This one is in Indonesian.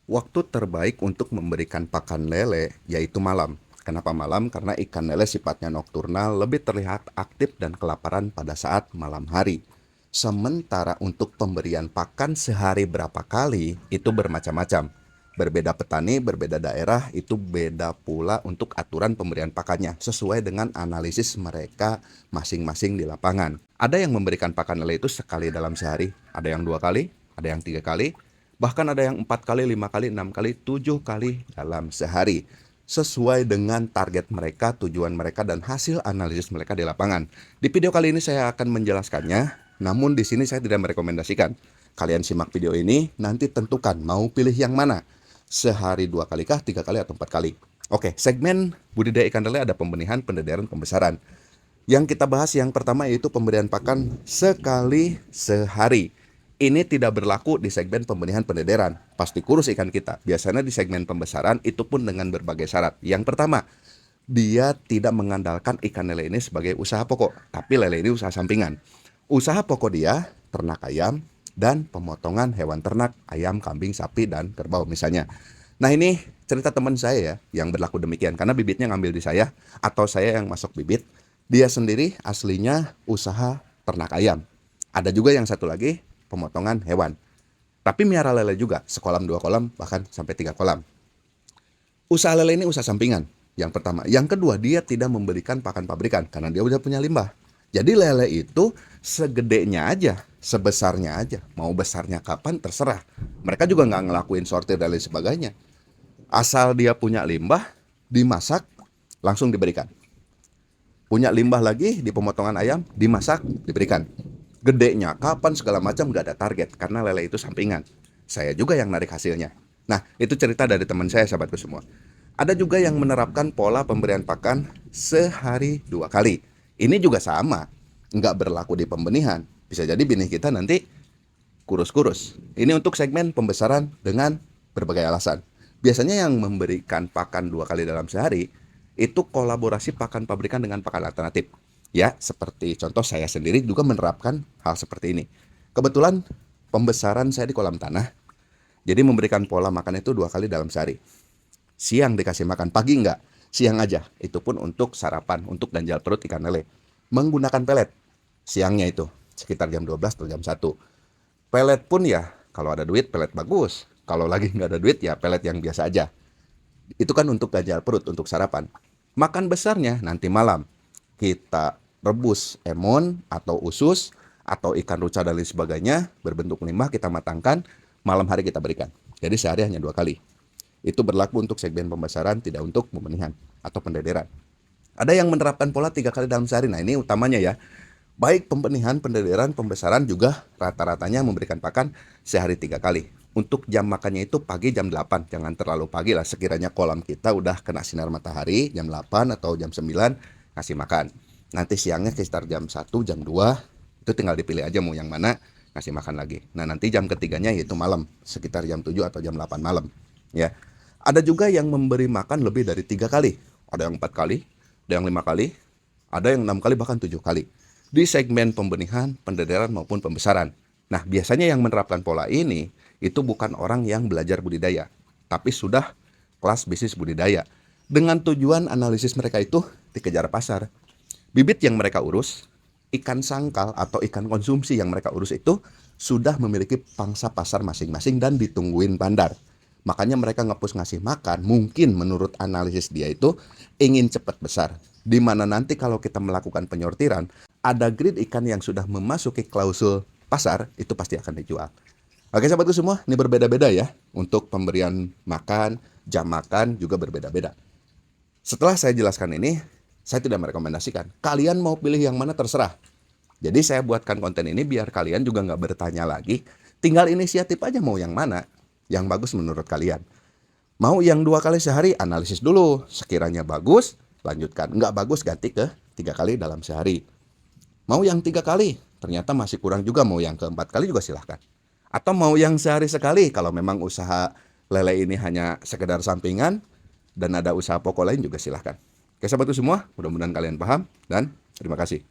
Waktu terbaik untuk memberikan pakan lele yaitu malam. Kenapa malam? Karena ikan lele sifatnya nokturnal, lebih terlihat aktif dan kelaparan pada saat malam hari. Sementara untuk pemberian pakan sehari berapa kali itu bermacam-macam. Berbeda petani, berbeda daerah, itu beda pula untuk aturan pemberian pakannya sesuai dengan analisis mereka masing-masing di lapangan. Ada yang memberikan pakan lele itu sekali dalam sehari, ada yang 2 kali, ada yang 3 kali, bahkan ada yang 4 kali, 5 kali, 6 kali, 7 kali dalam sehari. Sesuai dengan target mereka, tujuan mereka, dan hasil analisis mereka di lapangan. Di video kali ini saya akan menjelaskannya, namun di sini saya tidak merekomendasikan. Kalian simak video ini, nanti tentukan mau pilih yang mana. Sehari 2 kali kah, 3 kali, atau 4 kali. Oke, segmen budidaya ikan lele ada pembenihan, pendederan, pembesaran. Yang kita bahas yang pertama yaitu pemberian pakan sekali sehari. Ini tidak berlaku di segmen pembenihan pendederan. Pasti kurus ikan kita. Biasanya di segmen pembesaran itu pun dengan berbagai syarat. Yang pertama, dia tidak mengandalkan ikan lele ini sebagai usaha pokok, tapi lele ini usaha sampingan. Usaha pokok dia ternak ayam dan pemotongan hewan ternak, ayam, kambing, sapi, dan kerbau misalnya. Nah, ini cerita teman saya ya, yang berlaku demikian. Karena bibitnya ngambil di saya, atau saya yang masuk bibit. Dia sendiri aslinya usaha ternak ayam. Ada juga yang satu lagi, pemotongan hewan. Tapi miara lele juga, sekolam, 2 kolam, bahkan sampai 3 kolam. Usaha lele ini usaha sampingan, yang pertama. Yang kedua, dia tidak memberikan pakan pabrikan, karena dia udah punya limbah. Jadi lele itu segedenya aja, sebesarnya aja. Mau besarnya kapan, terserah. Mereka juga nggak ngelakuin sortir dan lain sebagainya. Asal dia punya limbah, dimasak, langsung diberikan. Punya limbah lagi di pemotongan ayam, dimasak, diberikan. Gedenya kapan segala macam gak ada target, karena lele itu sampingan. Saya juga yang narik hasilnya. Nah, itu cerita dari teman saya, sahabatku semua. Ada juga yang menerapkan pola pemberian pakan sehari 2 kali. Ini juga sama, nggak berlaku di pembenihan. Bisa jadi benih kita nanti kurus-kurus. Ini untuk segmen pembesaran dengan berbagai alasan. Biasanya yang memberikan pakan 2 kali dalam sehari itu kolaborasi pakan pabrikan dengan pakan alternatif. Ya, seperti contoh saya sendiri juga menerapkan hal seperti ini. Kebetulan pembesaran saya di kolam tanah, jadi memberikan pola makan itu 2 kali dalam sehari. Siang dikasih makan, pagi enggak, siang aja. Itu pun untuk sarapan, untuk ganjal perut ikan lele. Menggunakan pelet, siangnya itu, sekitar jam 12 atau jam 1. Pelet pun ya, kalau ada duit pelet bagus. Kalau lagi nggak ada duit ya pelet yang biasa aja. Itu kan untuk ganjal perut, untuk sarapan. Makan besarnya nanti malam. Kita rebus emon atau usus atau ikan ruca dan lain sebagainya berbentuk limbah, kita matangkan, malam hari kita berikan. Jadi sehari hanya 2 kali. Itu berlaku untuk segmen pembesaran, tidak untuk pembenihan atau pendederan. Ada yang menerapkan pola 3 kali dalam sehari. Nah, ini utamanya ya. Baik pembenihan, pendederan, pembesaran juga rata-ratanya memberikan pakan sehari 3 kali. Untuk jam makannya itu pagi jam 8, jangan terlalu pagi lah. Sekiranya kolam kita udah kena sinar matahari, jam 8 atau jam 9 kasih makan. Nanti siangnya sekitar jam 1, jam 2, itu tinggal dipilih aja mau yang mana, kasih makan lagi. Nah, nanti jam ketiganya yaitu malam, sekitar jam 7 atau jam 8 malam. Ya. Ada juga yang memberi makan lebih dari 3 kali. Ada yang 4 kali, ada yang 5 kali, ada yang 6 kali, bahkan 7 kali. Di segmen pembenihan, pendederan maupun pembesaran. Nah, biasanya yang menerapkan pola ini itu bukan orang yang belajar budidaya, tapi sudah kelas bisnis budidaya. Dengan tujuan analisis mereka itu dikejar pasar. Bibit yang mereka urus, ikan sangkal atau ikan konsumsi yang mereka urus itu sudah memiliki pangsa pasar masing-masing dan ditungguin bandar. Makanya mereka ngepus ngasih makan, mungkin menurut analisis dia itu ingin cepat besar. Di mana nanti kalau kita melakukan penyortiran, ada grade ikan yang sudah memasuki klausul pasar, itu pasti akan dijual. Oke sahabatku semua, ini berbeda-beda ya. Untuk pemberian makan, jam makan juga berbeda-beda. Setelah saya jelaskan ini, saya tidak merekomendasikan. Kalian mau pilih yang mana terserah. Jadi saya buatkan konten ini biar kalian juga nggak bertanya lagi. Tinggal inisiatif aja mau yang mana, yang bagus menurut kalian. Mau yang 2 kali sehari, analisis dulu. Sekiranya bagus, lanjutkan. Nggak bagus, ganti ke 3 kali dalam sehari. Mau yang 3 kali, ternyata masih kurang juga, mau yang ke 4 kali juga silahkan. Atau mau yang sehari sekali, kalau memang usaha lele ini hanya sekedar sampingan dan ada usaha pokok lain juga silahkan. Oke sahabatku semua, mudah-mudahan kalian paham dan terima kasih.